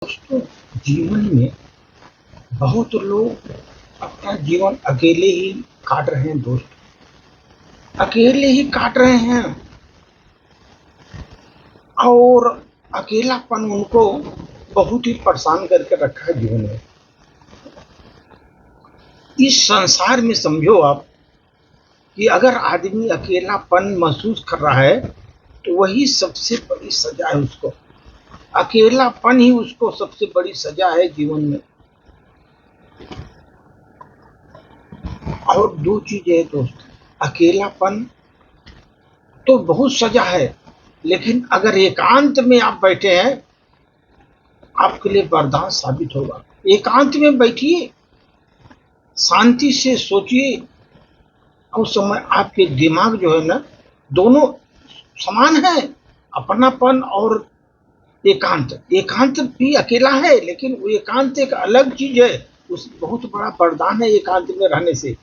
दोस्तों, जीवन में बहुत लोग अपना जीवन अकेले ही काट रहे हैं। अकेले ही काट रहे हैं और अकेलापन उनको बहुत ही परेशान करके रखा है जीवन में। इस संसार में समझो आप कि अगर आदमी अकेलापन महसूस कर रहा है तो वही सबसे बड़ी सजा है उसको। अकेलापन ही उसको सबसे बड़ी सजा है जीवन में। और दो चीजें है दोस्त, अकेलापन तो बहुत सजा है, लेकिन अगर एकांत में आप बैठे हैं आपके लिए वरदान साबित होगा। एकांत में बैठिए, शांति से सोचिए, उस समय आपके दिमाग जो है ना, दोनों समान है। अपनापन और एकांत। एकांत भी अकेला है, लेकिन वो एकांत एक अलग चीज है। उस बहुत बड़ा वरदान है एकांत में रहने से।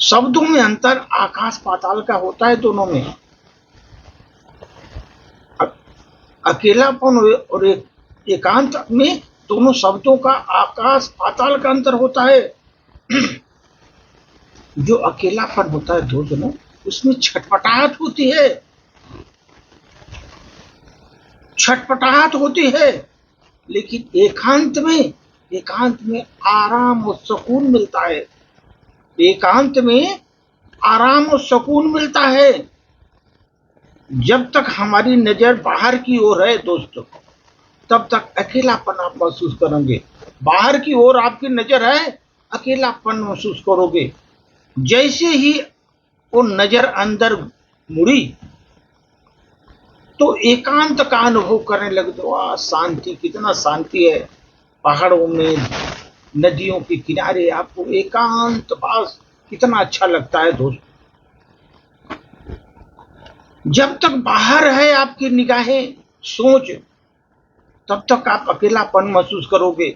शब्दों में अंतर आकाश पाताल का होता है दोनों में। अकेलापन और एकांत में दोनों शब्दों का आकाश पाताल का अंतर होता है। जो अकेलापन होता है दोस्तों, उसमें छटपटाहट होती है, छटपटाहट होती है। लेकिन एकांत में आराम और सुकून मिलता है। एकांत में आराम और सुकून मिलता है। जब तक हमारी नजर बाहर की ओर है दोस्तों, तब तक अकेलापन आप महसूस करेंगे। बाहर की ओर आपकी नजर है, अकेलापन महसूस करोगे। जैसे ही वो नजर अंदर मुड़ी तो एकांत का अनुभव करने लगे। तो वाह, शांति, कितना शांति है। पहाड़ों में, नदियों के किनारे आपको एकांत वास कितना अच्छा लगता है दोस्त। जब तक बाहर है आपकी निगाहें, सोच, तब तक आप अकेलापन महसूस करोगे।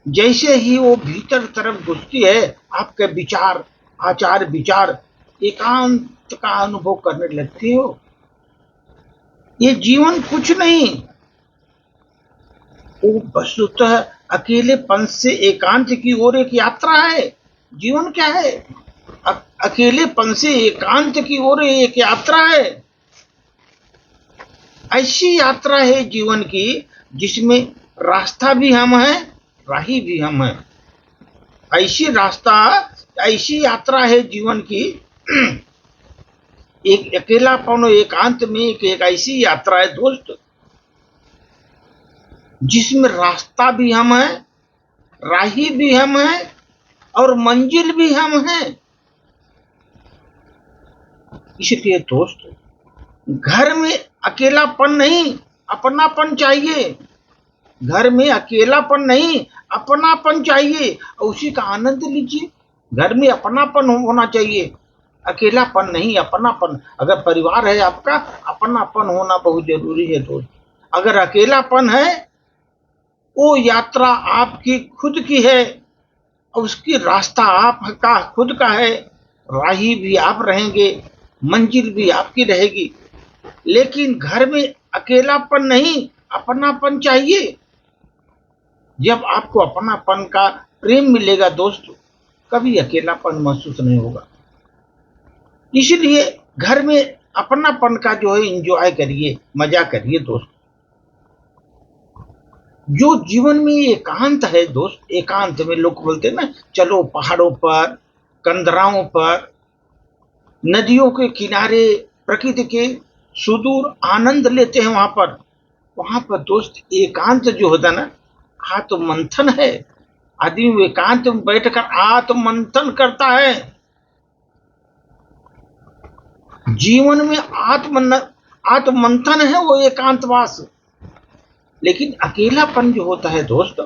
जैसे ही वो भीतर तरफ घुसती है, आपके विचार, आचार विचार, एकांत का अनुभव करने लगते हो। ये जीवन कुछ नहीं, वो वस्तुतः अकेलेपन से एकांत की ओर एक यात्रा है। जीवन क्या है? अकेलेपन से एकांत की ओर एक यात्रा है। ऐसी यात्रा है जीवन की जिसमें रास्ता भी हम हैं, राही भी हम हैं। ऐसी यात्रा है जीवन की। एक अकेलापन और एकांत में एक ऐसी यात्रा है दोस्त, जिसमें रास्ता भी हम हैं, राही भी हम हैं और मंजिल भी हम हैं। इसलिए दोस्त, घर में अकेलापन नहीं, अपनापन चाहिए। घर में अकेलापन नहीं, अपनापन चाहिए, और उसी का आनंद लीजिए। घर में अपनापन होना चाहिए, अकेलापन नहीं, अपनापन। अगर परिवार है आपका, अपनापन होना बहुत जरूरी है दोस्त। अगर अकेलापन है, वो यात्रा आपकी खुद की है और उसकी रास्ता आपका खुद का है। राही भी आप रहेंगे, मंजिल भी आपकी रहेगी। लेकिन घर में अकेलापन नहीं, अपनापन चाहिए। जब आपको अपनापन का प्रेम मिलेगा दोस्तों, कभी अकेलापन महसूस नहीं होगा। इसलिए घर में अपनापन का जो है एंजॉय करिए, मजा करिए दोस्त। जो जीवन में एकांत है दोस्त, एकांत में लोग बोलते हैं ना, चलो पहाड़ों पर, कंदराओं पर, नदियों के किनारे, प्रकृति के सुदूर आनंद लेते हैं। वहां पर दोस्त एकांत जो होता ना, आत्म मंथन है। आदमी एकांत में बैठकर आत्म मंथन करता है। जीवन में आत्म मंथन है वो एकांतवास। लेकिन अकेलापन जो होता है दोस्त,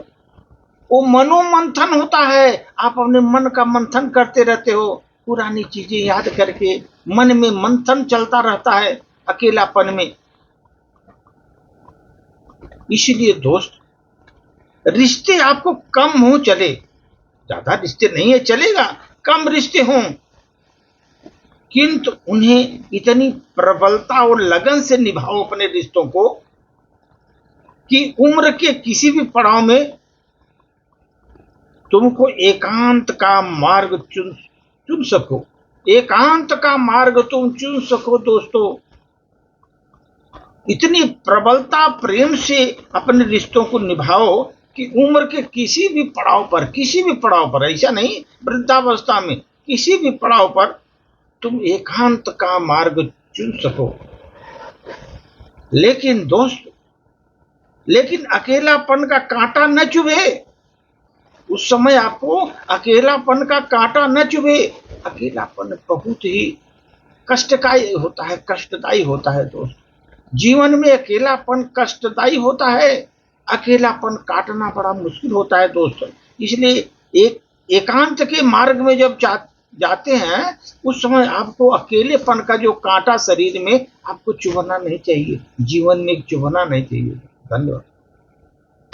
वो मनोमंथन होता है। आप अपने मन का मंथन करते रहते हो, पुरानी चीजें याद करके मन में मंथन चलता रहता है अकेलापन में। इसलिए दोस्त, रिश्ते आपको कम हो चले, ज्यादा रिश्ते नहीं है चलेगा, कम रिश्ते हों, किंतु उन्हें इतनी प्रबलता और लगन से निभाओ अपने रिश्तों को कि उम्र के किसी भी पड़ाव में तुमको एकांत का मार्ग चुन सको, एकांत का मार्ग तुम चुन सको। दोस्तों, इतनी प्रबलता प्रेम से अपने रिश्तों को निभाओ कि उम्र के किसी भी पड़ाव पर, ऐसा नहीं वृद्धावस्था में, किसी भी पड़ाव पर तुम एकांत का मार्ग चुन सको। लेकिन दोस्त, लेकिन अकेलापन का कांटा न चुभे। उस समय आपको अकेलापन का कांटा न चुभे। अकेलापन बहुत ही कष्टदायी होता है दोस्त। जीवन में अकेलापन कष्टदायी होता है, अकेलापन काटना बड़ा मुश्किल होता है दोस्त। इसलिए एक एकांत के मार्ग में जब जाते हैं, उस समय आपको अकेलेपन का जो कांटा शरीर में आपको चुभना नहीं चाहिए, जीवन में चुभना नहीं चाहिए। धन्यवाद।